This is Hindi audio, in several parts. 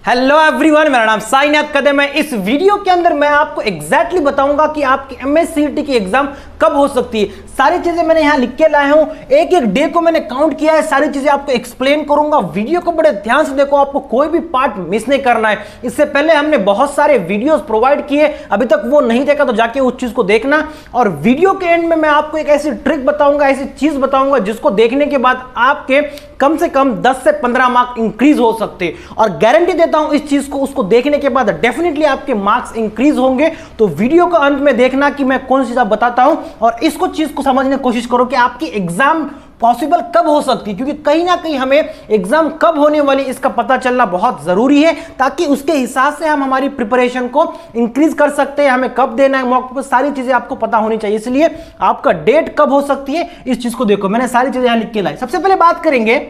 हेलो एवरीवन, मेरा नाम साईनाथ कदम है। इस वीडियो के अंदर मैं आपको एग्जैक्टली बताऊंगा कि आपकी एमएससीईटी की एग्जाम कब हो सकती है। सारी चीजें मैंने यहां लिख के लाया हूं, एक एक डे को मैंने काउंट किया है, सारी चीजें आपको एक्सप्लेन करूंगा। वीडियो को बड़े ध्यान से देखो, आपको कोई भी पार्ट मिस नहीं करना है। इससे पहले हमने बहुत सारे वीडियोस प्रोवाइड किए, अभी तक वो नहीं देखा तो जाके उस चीज को देखना। और वीडियो के एंड में मैं आपको एक ऐसी ट्रिक बताऊंगा, ऐसी चीज बताऊंगा जिसको देखने के बाद आपके कम से कम 10 से 15 मार्क्स इंक्रीज हो सकते हैं। और गारंटी देता हूं इस चीज को, उसको देखने के बाद डेफिनेटली आपके मार्क्स इंक्रीज होंगे। तो वीडियो का अंत में देखना कि मैं कौन सी चीज बताता हूं और इसको चीज को समझने की कोशिश करो कि आपकी एग्जाम पॉसिबल कब हो सकती है, क्योंकि कहीं ना कहीं हमें एग्जाम कब होने वाली इसका पता चलना बहुत जरूरी है, ताकि उसके हिसाब से हम हमारी प्रिपरेशन को इंक्रीज कर सकते हैं। हमें कब देना है मॉक पेपर, सारी चीजें आपको पता होनी चाहिए। इसलिए आपका डेट कब हो सकती है इस चीज को देखो, मैंने सारी चीजें यहां लिख के लाई। सबसे पहले बात करेंगे,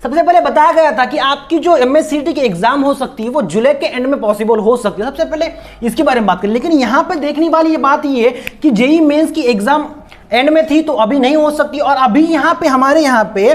सबसे पहले बताया गया था कि आपकी जो एमएससीईटी की एग्जाम हो सकती है वो जुलाई के एंड में पॉसिबल हो सकती है। सबसे पहले इसके बारे में बात करें, लेकिन यहां पे देखने वाली ये बात ये है कि जेईई मेंस की एग्जाम एंड में थी तो अभी नहीं हो सकती। और अभी यहां पे हमारे यहां पे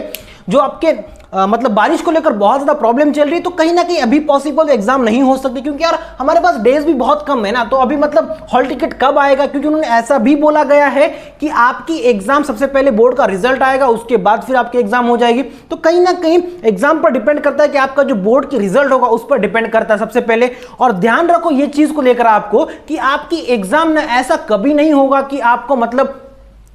जो आपके मतलब बारिश को लेकर बहुत ज्यादा प्रॉब्लम चल रही है, तो कहीं ना कहीं अभी पॉसिबल एग्जाम नहीं हो सकती, क्योंकि यार हमारे पास डेज भी बहुत कम है ना। तो अभी मतलब हॉल टिकट कब आएगा, क्योंकि उन्होंने ऐसा भी बोला गया है कि आपकी एग्जाम सबसे पहले बोर्ड का रिजल्ट आएगा, उसके बाद फिर आपकी एग्जाम हो जाएगी। तो कहीं ना कहीं एग्जाम पर डिपेंड करता है कि आपका जो बोर्ड की रिजल्ट होगा उस पर डिपेंड करता है सबसे पहले। और ध्यान रखो ये चीज को लेकर आपको कि आपकी एग्जाम ना ऐसा कभी नहीं होगा कि आपको मतलब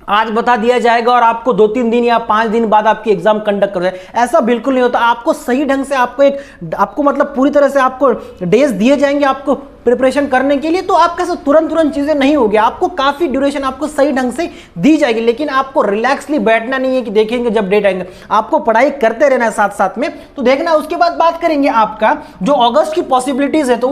आज बता दिया जाएगा और आपको 2-3 दिन या 5 दिन बाद आपकी एग्जाम कंडक्ट कर जाए, ऐसा बिल्कुल नहीं होता। आपको सही ढंग से आपको मतलब पूरी तरह से आपको डेज दिए जाएंगे आपको प्रिपरेशन करने के लिए। तो आपके साथ तुरंत चीजें नहीं होगी, आपको काफी ड्यूरेशन आपको सही ढंग से दी जाएगी, लेकिन आपको रिलैक्सली बैठना नहीं है कि देखेंगे जब डेट आएंगे, आपको पढ़ाई करते रहना है साथ साथ में। तो देखना, उसके बाद बात करेंगे आपका जो अगस्त की पॉसिबिलिटीज है, तो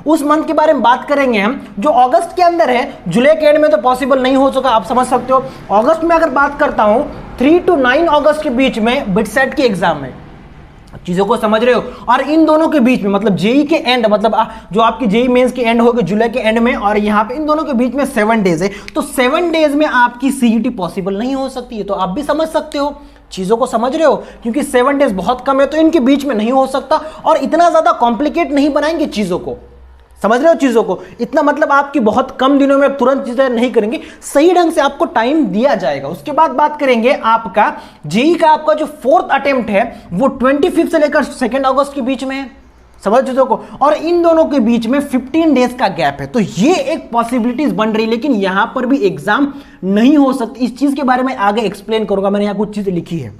उस मंथ के बारे में बात करेंगे हम, जो अगस्त के अंदर है। जुलाई के एंड में तो पॉसिबल नहीं हो सका, आप समझ सकते हो। अगस्त में अगर बात करता हूं 3 to 9 अगस्त के बीच में बिटसेट की एग्जाम है, चीजों को समझ रहे हो। और इन दोनों के बीच में मतलब जेई के एंड, मतलब जो आपकी जेई मेंस के एंड होगी जुलाई के एंड में, और यहां पे इन दोनों के बीच में 7 डेज है। तो 7 डेज में आपकी सीईटी पॉसिबल नहीं हो सकती है। तो आप भी समझ सकते हो, चीजों को समझ रहे हो, क्योंकि 7 डेज बहुत कम है, तो इनके बीच में नहीं हो सकता। और इतना ज्यादा कॉम्प्लिकेट नहीं बनाएंगे चीजों को, समझ रहे हो चीजों को, इतना मतलब आपकी बहुत कम दिनों में तुरंत चीजें नहीं करेंगे, सही ढंग से आपको टाइम दिया जाएगा। उसके बाद बात करेंगे आपका जेई का, आपका जो 4th अटेम्प्ट है वो 25 से लेकर 2 अगस्त के बीच में है, समझ चीजों को। और इन दोनों के बीच में 15 डेज का गैप है, तो ये एक पॉसिबिलिटीज बन रही है, लेकिन यहां पर भी एग्जाम नहीं हो सकती। इस चीज के बारे में आगे एक्सप्लेन करूंगा, मैंने यहां कुछ चीजें लिखी है।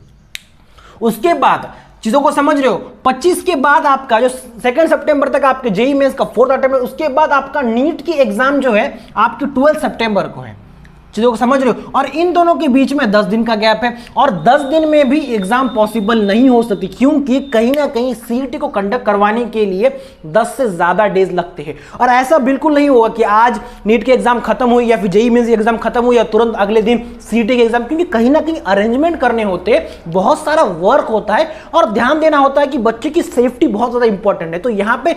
उसके बाद चीजों को समझ रहे हो, 25 के बाद आपका जो 2 सितंबर तक आपके जेईई मेंस का 4th अटेम्प्ट है, उसके बाद आपका नीट की एग्जाम जो है आपकी 12 सितंबर को है, चीजों को समझ रहे हो। और इन दोनों के बीच में 10 दिन का गैप है, और 10 दिन में भी एग्जाम पॉसिबल नहीं हो सकती, क्योंकि कहीं ना कहीं सीईटी को कंडक्ट करवाने के लिए 10 से ज्यादा डेज लगते हैं। और ऐसा बिल्कुल नहीं होगा कि आज नीट की एग्जाम खत्म हुई या फिर जेईई मेंस की एग्जाम खत्म हुई या तुरंत अगले दिन सीईटी की एग्जाम, क्योंकि कहीं ना कहीं अरेंजमेंट करने होते, बहुत सारा वर्क होता है और ध्यान देना होता है कि बच्चे की सेफ्टी बहुत ज्यादा इंपॉर्टेंट है। तो यहां पे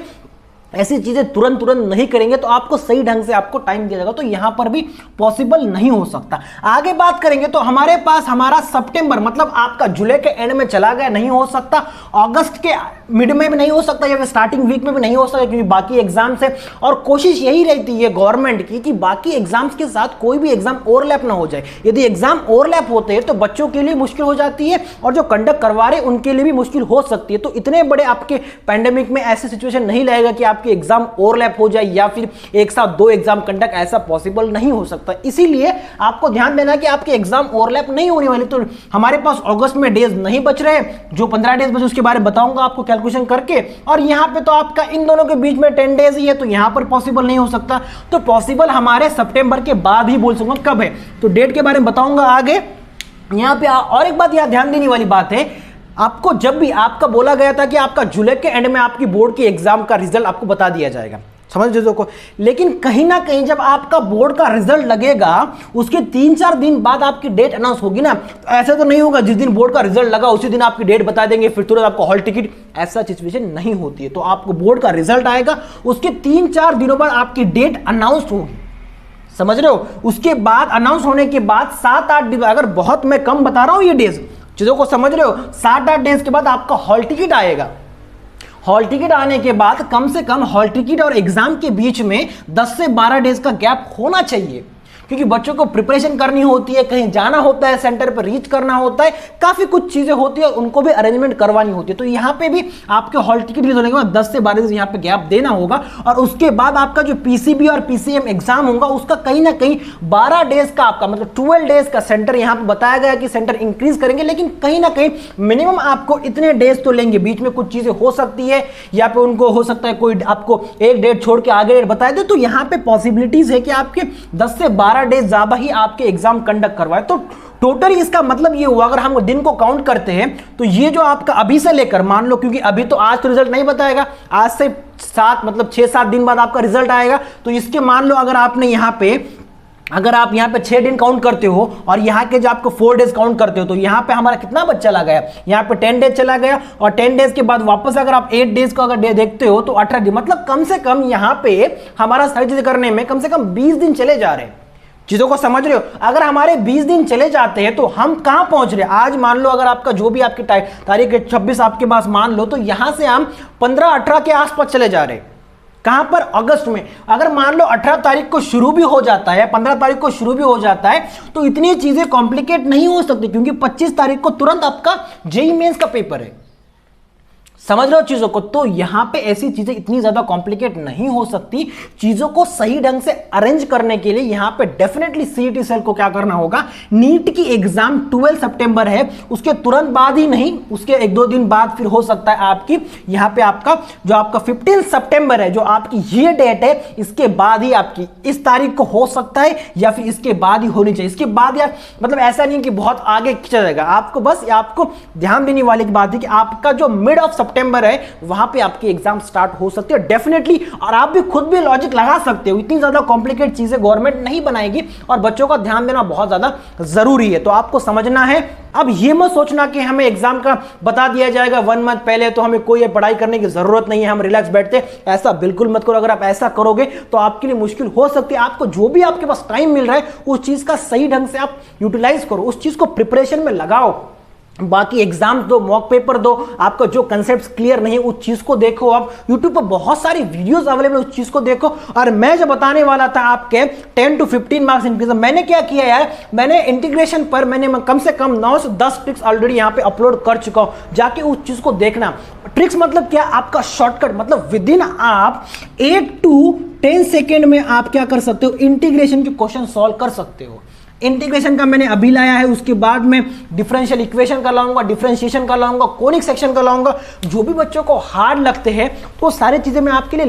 ऐसी चीजें तुरंत नहीं करेंगे तो आपको सही ढंग से आपको टाइम दिया जाएगा, तो यहां पर भी पॉसिबल नहीं हो सकता। आगे बात करेंगे तो हमारे पास हमारा सितंबर, मतलब आपका जुलाई के एंड में चला गया, नहीं हो सकता। अगस्त के मिड में भी नहीं हो सकता, या फिर स्टार्टिंग वीक में भी नहीं हो सकता, क्योंकि बाकी एग्जाम्स है। और कोशिश यही रहती है गवर्नमेंट की कि बाकी एग्जाम्स के साथ कोई भी एग्जाम ओवरलैप ना हो जाए। यदि एग्जाम ओवरलैप होते हैं तो बच्चों के लिए मुश्किल हो जाती है, और जो कंडक्ट करवा रहे उनके लिए भी मुश्किल हो सकती है। तो इतने बड़े आपके पैंडेमिक में ऐसी सिचुएशन नहीं लगेगा कि आपकी एग्जाम ओवरलैप हो जाए या फिर एक साथ 2 एग्जाम कंडक्ट, ऐसा पॉसिबल नहीं हो सकता। इसीलिए आपको ध्यान देना कि आपकी एग्जाम ओवरलैप नहीं होने वाली। तो हमारे पास अगस्त में डेज नहीं बच रहे, जो 15 डेज बचे उसके बारे में बताऊंगा आपको कैलकुलेशन करके। और यहां पे तो आपका इन दोनों के बीच में 10 डेज ही है, तो यहां पर पॉसिबल नहीं हो सकता। तो पॉसिबल हमारे सितंबर के बाद ही बोल सकूंगा कब है, तो डेट के बारे में बताऊंगा आगे। यहां पे और एक बात यहां ध्यान देने वाली बात है, आपको जब भी आपका बोला गया था कि आपका जुलाई के एंड में आपकी बोर्ड की एग्जाम का रिजल्ट आपको बता दिया जाएगा, समझ चीजों को। लेकिन कहीं ना कहीं जब आपका बोर्ड का रिजल्ट लगेगा उसके 3-4 दिन बाद आपकी डेट अनाउंस होगी ना, तो ऐसा तो नहीं होगा जिस दिन बोर्ड का रिजल्ट लगा उसी दिन आपकी डेट बता देंगे फिर तुरंत आपको हॉल टिकट, ऐसा सिचुएशन नहीं होती है। तो आपको बोर्ड का रिजल्ट आएगा, उसके 3-4 दिनों बाद आपकी डेट अनाउंस होगी, समझ रहे हो। उसके बाद अनाउंस होने के बाद 7-8 दिन, अगर बहुत मैं कम बता रहा हूं ये डेज, चीजों को समझ रहे हो, 7-8 डेज के बाद आपका हॉल टिकट आएगा। हॉल टिकट आने के बाद कम से कम हॉल टिकट और एग्जाम के बीच में 10 से 12 डेज का गैप होना चाहिए, क्योंकि बच्चों को प्रिपरेशन करनी होती है, कहीं जाना होता है, सेंटर पर रीच करना होता है, काफी कुछ चीजें होती है, उनको भी अरेंजमेंट करवानी होती है। तो यहाँ पे भी आपके हॉल टिकट रिलीज होने के बाद 10 से 12 दिन यहाँ पे गैप देना होगा, और उसके बाद आपका जो पीसीबी और पीसीएम एग्जाम होगा उसका कहीं ना कहीं 12 डेज का आपका मतलब 12 डेज का सेंटर यहाँ पे बताया गया कि सेंटर इंक्रीज करेंगे, लेकिन कहीं ना कहीं मिनिमम आपको इतने डेज तो लेंगे। बीच में कुछ चीजें हो सकती है, या पे उनको हो सकता है कोई आपको एक डेट छोड़ के आगे डेट बताए दे, तो यहाँ पे पॉसिबिलिटीज है कि आपके 10 से 12 डेज ज्यादा ही आपके एग्जाम कंडक्ट करवाए। तो टोटली इसका मतलब ये हुआ, अगर हम दिन को काउंट करते हैं तो ये जो आपका अभी से लेकर मान लो, क्योंकि अभी तो आज तो रिजल्ट नहीं बताएगा, आज से 7 मतलब 6-7 दिन बाद आपका रिजल्ट आएगा, तो इसके मान लो अगर आपने यहाँ पे अगर आप यहाँ पे 6 दिन काउंट करते हो और यहाँ के जो आपको 4 डेज काउंट करते हो, तो यहाँ पे हमारा कितना बच चला गया, यहाँ पे 10 डेज चला गया, और 10 डेज के बाद वापस अगर आप 8 डेज को अगर देखते हो तो 18 दिन, मतलब कम से कम यहाँ पे हमारा सारी चीजें करने में कम से कम 20 दिन चले जा रहे हैं। चीजों को समझ रहे हो? अगर हमारे 20 दिन चले जाते हैं तो हम कहां पहुंच रहे हैं? आज मान लो अगर आपका जो भी आपकी तारीख 26 आपके पास मान लो, तो यहां से हम 15-18 के आसपास चले जा रहे हैं। कहां पर? अगस्त में। अगर मान लो 18 तारीख को शुरू भी हो जाता है, 15 तारीख को शुरू भी हो जाता है, तो इतनी चीजें कॉम्प्लिकेट नहीं हो सकती, क्योंकि 25 तारीख को तुरंत आपका जेईई मेंस का पेपर है। समझ रहे हो चीजों को? तो यहां पे ऐसी चीजें इतनी ज्यादा कॉम्प्लिकेट नहीं हो सकती। चीजों को सही ढंग से अरेंज करने के लिए यहां पे डेफिनेटली सीईटी सेल को क्या करना होगा, नीट की एग्जाम 12 सितंबर है, उसके तुरंत बाद ही नहीं, उसके 1-2 दिन बाद फिर हो सकता है आपकी यहां पे आपका जो आपका 15 सितंबर है, जो आपकी ये डेट है, इसके बाद ही आपकी इस तारीख को हो सकता है, या फिर इसके बाद ही होनी चाहिए। इसके बाद यार मतलब ऐसा नहीं कि बहुत आगे खींचा जाएगा आपको, बस आपको ध्यान देने वाली बात है कि आपका जो मिड ऑफ सितंबर है वहां पे आपकी एग्जाम स्टार्ट हो सकती है डेफिनेटली। और आप भी खुद भी लॉजिक लगा सकते हो, इतनी ज्यादा कॉम्प्लिकेट चीजें गवर्नमेंट नहीं बनाएगी, और बच्चों का ध्यान देना बहुत ज्यादा जरूरी है। तो आपको समझना है। अब ये मत सोचना कि हमें एग्जाम का बता दिया जाएगा 1 मंथ पहले, तो हमें कोई पढ़ाई करने की जरूरत नहीं है, हम रिलैक्स बैठते, ऐसा बिल्कुल मत करो। अगर आप ऐसा करोगे तो आपके लिए मुश्किल हो सकती है। आपको जो भी आपके पास टाइम मिल रहा है उस चीज का सही ढंग से आप यूटिलाइज करो, उस चीज को प्रिपरेशन में लगाओ। बाकी एग्जाम दो, मॉक पेपर दो, आपका जो कंसेप्ट्स क्लियर नहीं उस चीज को देखो। आप YouTube पर बहुत सारी वीडियोस अवेलेबल, उस चीज को देखो। और मैं जो बताने वाला था आपके 10 to 15 मार्क्स इंक्रीज, मैंने क्या किया यार, मैंने इंटीग्रेशन पर मैंने कम से कम 9 से 10 ट्रिक्स ऑलरेडी यहाँ पे अपलोड कर चुका हूं, जाके उस चीज को देखना। ट्रिक्स मतलब क्या, आपका शॉर्टकट, मतलब विद इन आप 8 to 10 सेकेंड में आप क्या कर सकते हो, इंटीग्रेशन के क्वेश्चन सॉल्व कर सकते हो। इंटीग्रेशन का मैंने अभी लाया है, उसके बाद में डिफरेंशियल इक्वेशन का लाऊंगा, डिफरेंशिएशन का लाऊंगा, कोनिक सेक्शन का लाऊंगा। जो भी बच्चों को हार्ड लगते हैं तो सारी चीजें मैं आपके लिए